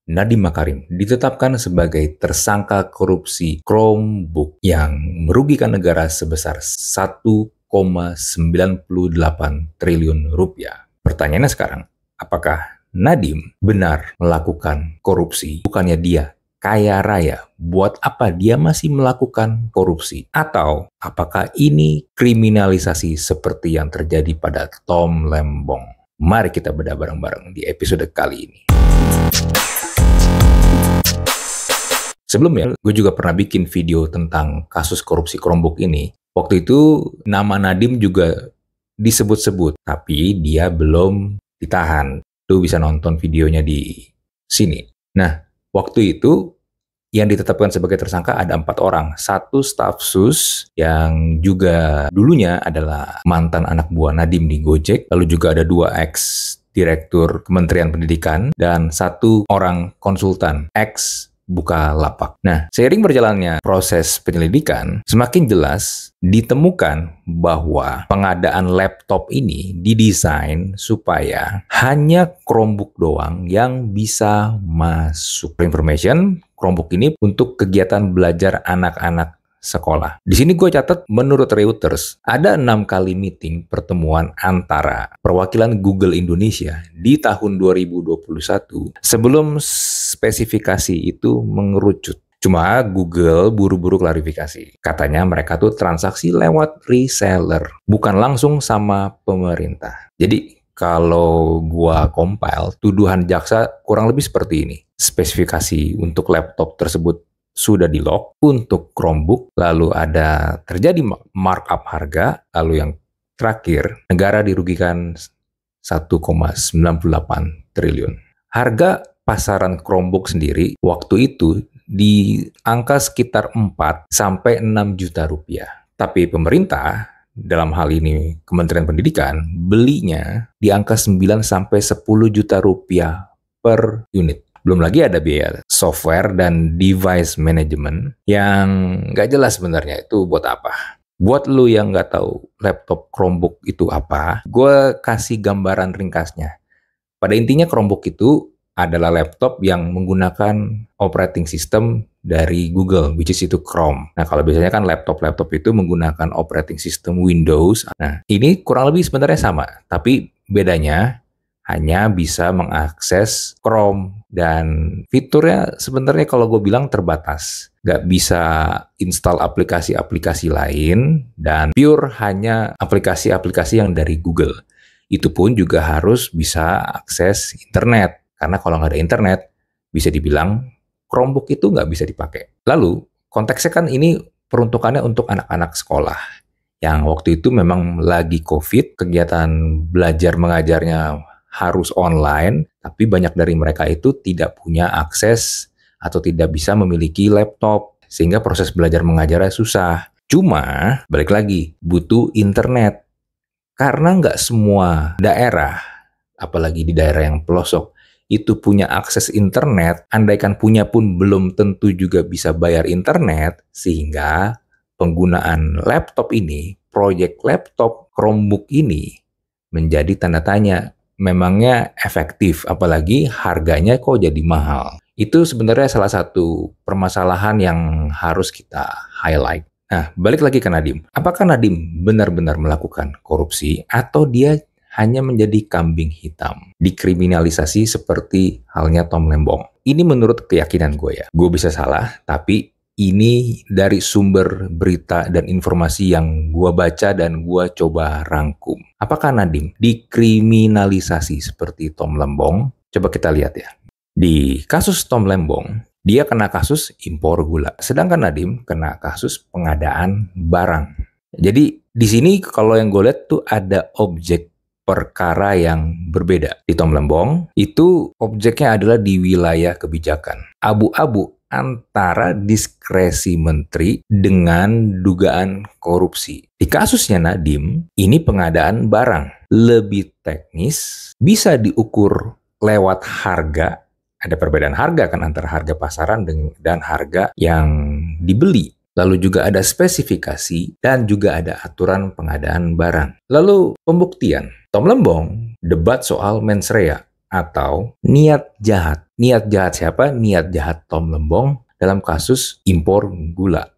Nadiem Makarim ditetapkan sebagai tersangka korupsi Chromebook yang merugikan negara sebesar 1,98 triliun rupiah. Pertanyaannya sekarang, apakah Nadiem benar melakukan korupsi? Bukannya dia kaya raya, buat apa dia masih melakukan korupsi? Atau apakah ini kriminalisasi seperti yang terjadi pada Tom Lembong? Mari kita bedah bareng-bareng di episode kali ini. Sebelumnya, gue juga pernah bikin video tentang kasus korupsi Chromebook ini. Waktu itu, nama Nadiem juga disebut-sebut, tapi dia belum ditahan. Lu bisa nonton videonya di sini. Nah, waktu itu, yang ditetapkan sebagai tersangka ada 4 orang. 1 staf sus yang juga dulunya adalah mantan anak buah Nadiem di Gojek. Lalu juga ada 2 ex-direktur Kementerian Pendidikan dan 1 orang konsultan ex Bukalapak. Nah, seiring berjalannya proses penyelidikan, semakin jelas ditemukan bahwa pengadaan laptop ini didesain supaya hanya Chromebook doang yang bisa masuk. For information, Chromebook ini untuk kegiatan belajar anak-anak sekolah. Di sini gue catat, menurut Reuters, ada 6 kali meeting pertemuan antara perwakilan Google Indonesia di tahun 2021 sebelum spesifikasi itu mengerucut. Cuma Google buru-buru klarifikasi. Katanya mereka tuh transaksi lewat reseller, bukan langsung sama pemerintah. Jadi kalau gua compile, tuduhan jaksa kurang lebih seperti ini. Spesifikasi untuk laptop tersebut sudah di-lock untuk Chromebook, lalu ada terjadi markup harga, lalu yang terakhir, negara dirugikan 1,98 triliun. Harga pasaran Chromebook sendiri waktu itu di angka sekitar 4 sampai 6 juta rupiah. Tapi pemerintah, dalam hal ini Kementerian Pendidikan, belinya di angka 9 sampai 10 juta rupiah per unit. Belum lagi ada biaya software dan device management yang nggak jelas sebenarnya itu buat apa. Buat lu yang nggak tahu laptop Chromebook itu apa, gue kasih gambaran ringkasnya. Pada intinya Chromebook itu adalah laptop yang menggunakan operating system dari Google, which is itu Chrome. Nah, kalau biasanya kan laptop-laptop itu menggunakan operating system Windows. Nah, ini kurang lebih sebenarnya sama, tapi bedanya hanya bisa mengakses Chrome dan fiturnya sebenarnya kalau gue bilang terbatas. Nggak bisa install aplikasi-aplikasi lain dan pure hanya aplikasi-aplikasi yang dari Google. Itu pun juga harus bisa akses internet. Karena kalau nggak ada internet, bisa dibilang Chromebook itu nggak bisa dipakai. Lalu, konteksnya kan ini peruntukannya untuk anak-anak sekolah. Yang waktu itu memang lagi COVID, kegiatan belajar mengajarnya harus online, tapi banyak dari mereka itu tidak punya akses atau tidak bisa memiliki laptop, sehingga proses belajar mengajarnya susah. Cuma, balik lagi, butuh internet. Karena nggak semua daerah, apalagi di daerah yang pelosok, itu punya akses internet, andaikan punya pun belum tentu juga bisa bayar internet, sehingga penggunaan laptop ini, proyek laptop Chromebook ini, menjadi tanda tanya. Memangnya efektif, apalagi harganya kok jadi mahal. Itu sebenarnya salah satu permasalahan yang harus kita highlight. Nah, balik lagi ke Nadiem. Apakah Nadiem benar-benar melakukan korupsi atau dia hanya menjadi kambing hitam, dikriminalisasi seperti halnya Tom Lembong? Ini menurut keyakinan gue ya. Gue bisa salah, tapi ini dari sumber berita dan informasi yang gua baca dan gua coba rangkum. Apakah Nadiem dikriminalisasi seperti Tom Lembong? Coba kita lihat ya. Di kasus Tom Lembong, dia kena kasus impor gula. Sedangkan Nadiem kena kasus pengadaan barang. Jadi di sini kalau yang gue lihat tuh ada objek perkara yang berbeda. Di Tom Lembong, itu objeknya adalah di wilayah kebijakan. Abu-abu antara diskresi menteri dengan dugaan korupsi. Di kasusnya Nadiem, ini pengadaan barang. Lebih teknis, bisa diukur lewat harga. Ada perbedaan harga kan antara harga pasaran dan harga yang dibeli. Lalu juga ada spesifikasi dan juga ada aturan pengadaan barang. Lalu pembuktian. Tom Lembong debat soal mens rea. atau niat jahat. Niat jahat siapa? Niat jahat Tom Lembong dalam kasus impor gula.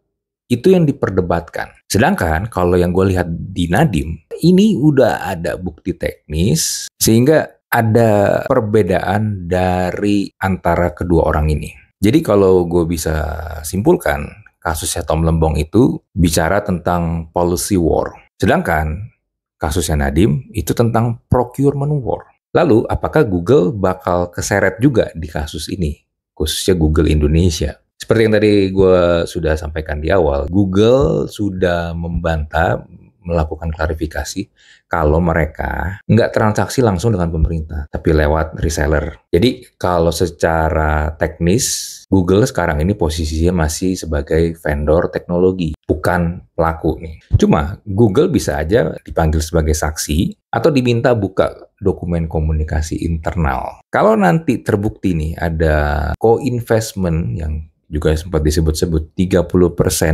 Itu yang diperdebatkan. Sedangkan kalau yang gue lihat di Nadiem, ini udah ada bukti teknis sehingga ada perbedaan dari antara kedua orang ini. Jadi kalau gue bisa simpulkan, kasusnya Tom Lembong itu bicara tentang policy war. Sedangkan kasusnya Nadiem itu tentang procurement war. Lalu, apakah Google bakal keseret juga di kasus ini? Khususnya Google Indonesia. Seperti yang tadi gue sudah sampaikan di awal, Google sudah membantah, melakukan klarifikasi kalau mereka nggak transaksi langsung dengan pemerintah, tapi lewat reseller. Jadi kalau secara teknis, Google sekarang ini posisinya masih sebagai vendor teknologi, bukan pelaku nih. Cuma Google bisa aja dipanggil sebagai saksi atau diminta buka dokumen komunikasi internal. Kalau nanti terbukti nih ada co-investment yang juga sempat disebut-sebut 30%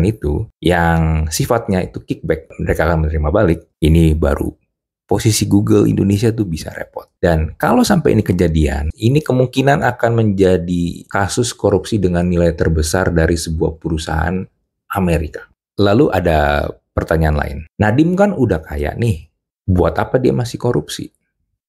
itu yang sifatnya itu kickback, mereka akan menerima balik, ini baru posisi Google Indonesia tuh bisa repot. Dan kalau sampai ini kejadian, ini kemungkinan akan menjadi kasus korupsi dengan nilai terbesar dari sebuah perusahaan Amerika. Lalu ada pertanyaan lain. Nadiem kan udah kaya nih, buat apa dia masih korupsi?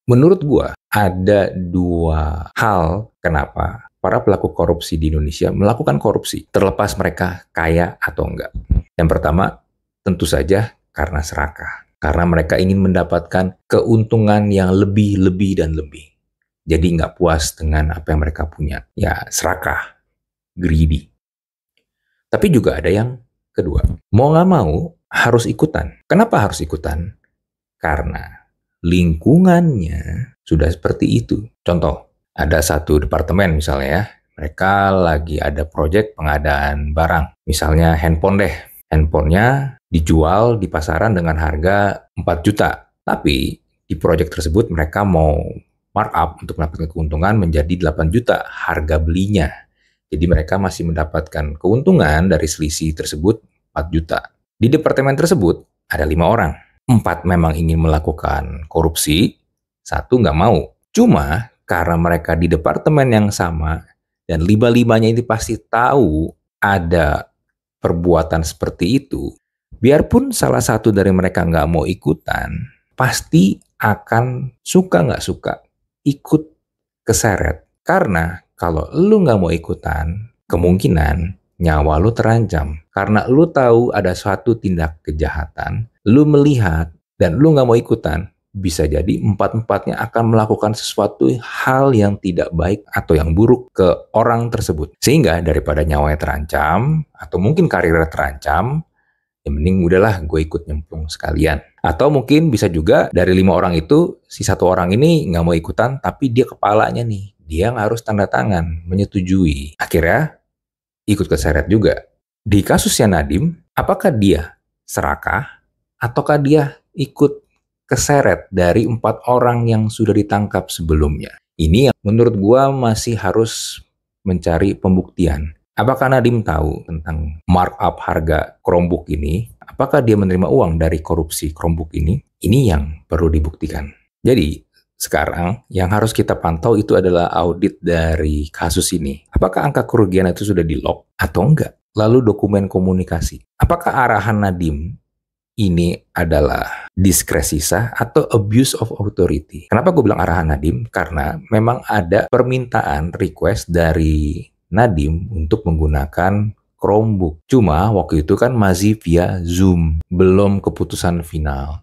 Menurut gua ada dua hal kenapa para pelaku korupsi di Indonesia melakukan korupsi, terlepas mereka kaya atau enggak. Yang pertama, tentu saja karena serakah. Karena mereka ingin mendapatkan keuntungan yang lebih, dan lebih. Jadi nggak puas dengan apa yang mereka punya. Ya, serakah, greedy. Tapi juga ada yang kedua. Mau nggak mau, harus ikutan. Kenapa harus ikutan? Karena lingkungannya sudah seperti itu. Contoh, ada satu departemen misalnya ya, mereka lagi ada proyek pengadaan barang. Misalnya handphone deh. Handphonenya dijual di pasaran dengan harga 4 juta. Tapi di proyek tersebut mereka mau markup untuk mendapatkan keuntungan menjadi 8 juta harga belinya. Jadi mereka masih mendapatkan keuntungan dari selisih tersebut 4 juta. Di departemen tersebut ada 5 orang. 4 memang ingin melakukan korupsi, 1 nggak mau. Cuma karena mereka di departemen yang sama dan 5-5-nya ini pasti tahu ada perbuatan seperti itu, biarpun salah satu dari mereka nggak mau ikutan, pasti akan suka nggak suka ikut keseret. Karena kalau lu nggak mau ikutan, kemungkinan nyawa lu terancam. Karena lu tahu ada suatu tindak kejahatan, lu melihat dan lu nggak mau ikutan, bisa jadi 4-4-nya akan melakukan sesuatu hal yang tidak baik atau yang buruk ke orang tersebut. Sehingga daripada nyawanya terancam, atau mungkin karirnya terancam, ya mending udahlah gue ikut nyemplung sekalian. Atau mungkin bisa juga dari 5 orang itu, si 1 orang ini nggak mau ikutan, tapi dia kepalanya nih, dia nggak harus tanda tangan, menyetujui. Akhirnya ikut keseret juga. Di kasusnya Nadiem, apakah dia serakah, ataukah dia ikut keseret dari 4 orang yang sudah ditangkap sebelumnya? Ini yang menurut gua masih harus mencari pembuktian. Apakah Nadiem tahu tentang markup harga Chromebook ini? Apakah dia menerima uang dari korupsi Chromebook ini? Ini yang perlu dibuktikan. Jadi, sekarang yang harus kita pantau itu adalah audit dari kasus ini. Apakah angka kerugian itu sudah di-log atau enggak? Lalu dokumen komunikasi. Apakah arahan Nadiem ini adalah diskresi sah atau abuse of authority? Kenapa gue bilang arahan Nadiem? Karena memang ada permintaan request dari Nadiem untuk menggunakan Chromebook. Cuma waktu itu kan masih via Zoom, belum keputusan final.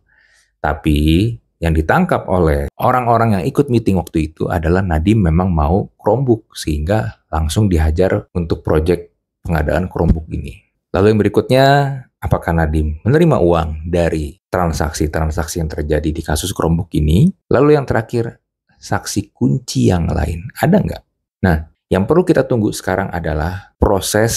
Tapi yang ditangkap oleh orang-orang yang ikut meeting waktu itu adalah Nadiem memang mau Chromebook, sehingga langsung dihajar untuk proyek pengadaan Chromebook ini. Lalu yang berikutnya, apakah Nadiem menerima uang dari transaksi-transaksi yang terjadi di kasus Chromebook ini? Lalu yang terakhir, saksi kunci yang lain. Ada nggak? Nah, yang perlu kita tunggu sekarang adalah proses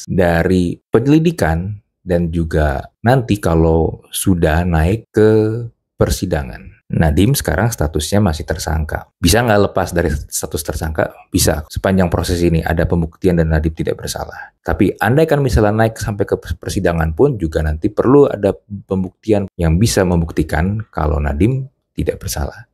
dari penyelidikan dan juga nanti kalau sudah naik ke persidangan. Nadiem sekarang statusnya masih tersangka. Bisa nggak lepas dari status tersangka? Bisa. Sepanjang proses ini ada pembuktian dan Nadiem tidak bersalah. Tapi andai kan misalnya naik sampai ke persidangan pun juga nanti perlu ada pembuktian yang bisa membuktikan kalau Nadiem tidak bersalah.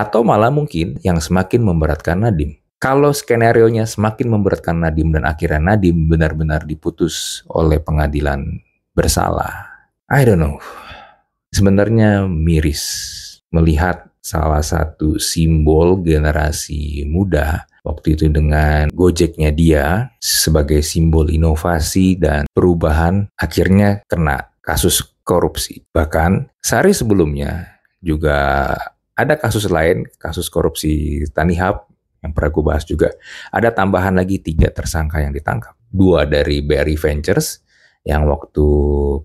Atau malah mungkin yang semakin memberatkan Nadiem. Kalau skenario-nya semakin memberatkan Nadiem dan akhirnya Nadiem benar-benar diputus oleh pengadilan bersalah, I don't know. Sebenarnya miris melihat salah satu simbol generasi muda waktu itu dengan Gojeknya dia sebagai simbol inovasi dan perubahan akhirnya kena kasus korupsi. Bahkan sehari sebelumnya juga ada kasus lain, kasus korupsi Tanihub yang pernah gue bahas juga. Ada tambahan lagi 3 tersangka yang ditangkap. 2 dari BRI Ventures yang waktu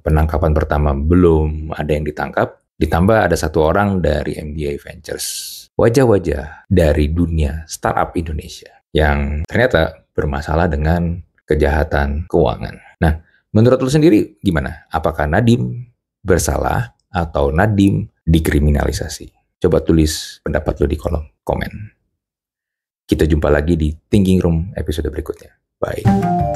penangkapan pertama belum ada yang ditangkap. Ditambah ada 1 orang dari MBA Ventures. Wajah-wajah dari dunia startup Indonesia yang ternyata bermasalah dengan kejahatan keuangan. Nah, menurut lu sendiri gimana? Apakah Nadiem bersalah atau Nadiem dikriminalisasi? Coba tulis pendapat lu di kolom komen. Kita jumpa lagi di Thinking Room episode berikutnya. Bye.